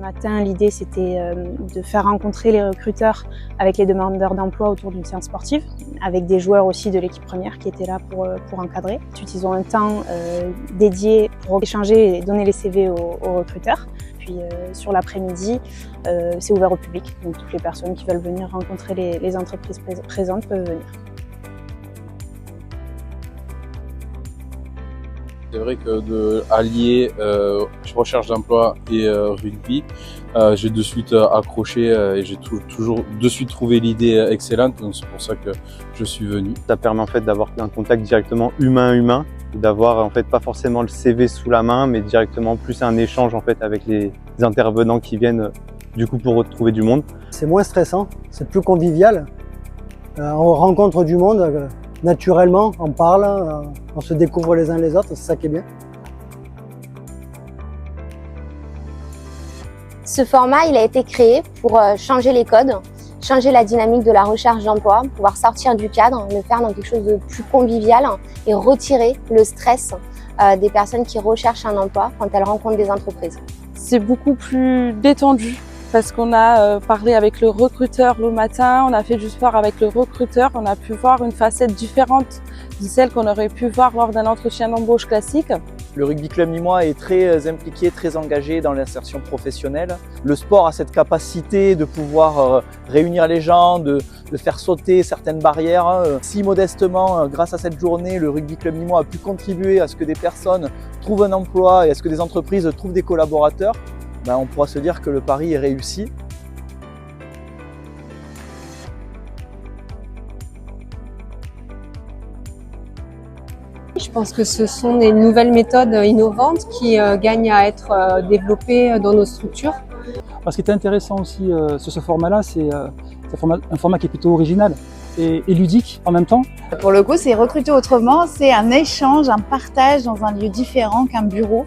matin, l'idée c'était de faire rencontrer les recruteurs avec les demandeurs d'emploi autour d'une séance sportive, avec des joueurs aussi de l'équipe première qui étaient là pour encadrer. Ensuite, ils ont un temps dédié pour échanger et donner les CV aux recruteurs. Puis sur l'après-midi, c'est ouvert au public, donc toutes les personnes qui veulent venir rencontrer les entreprises présentes peuvent venir. C'est vrai que d'allier recherche d'emploi et rugby, j'ai de suite accroché et j'ai toujours de suite trouvé l'idée excellente, donc c'est pour ça que je suis venu. Ça permet en fait d'avoir un contact directement humain-humain, d'avoir en fait pas forcément le CV sous la main, mais directement plus un échange en fait avec les intervenants qui viennent du coup pour retrouver du monde. C'est moins stressant, c'est plus convivial, on rencontre du monde. Naturellement, on parle, on se découvre les uns les autres, c'est ça qui est bien. Ce format, il a été créé pour changer les codes, changer la dynamique de la recherche d'emploi, pouvoir sortir du cadre, le faire dans quelque chose de plus convivial et retirer le stress des personnes qui recherchent un emploi quand elles rencontrent des entreprises. C'est beaucoup plus détendu parce qu'on a parlé avec le recruteur le matin, on a fait du sport avec le recruteur, on a pu voir une facette différente de celle qu'on aurait pu voir lors d'un entretien d'embauche classique. Le rugby club nîmois est très impliqué, très engagé dans l'insertion professionnelle. Le sport a cette capacité de pouvoir réunir les gens, de faire sauter certaines barrières. Si modestement, grâce à cette journée, le rugby club nîmois a pu contribuer à ce que des personnes trouvent un emploi et à ce que des entreprises trouvent des collaborateurs, on pourra se dire que le pari est réussi. Je pense que ce sont des nouvelles méthodes innovantes qui gagnent à être développées dans nos structures. Ce qui est intéressant aussi sur ce format-là, c'est un format qui est plutôt original et ludique en même temps. Pour le coup, c'est recruter autrement, c'est un échange, un partage dans un lieu différent qu'un bureau.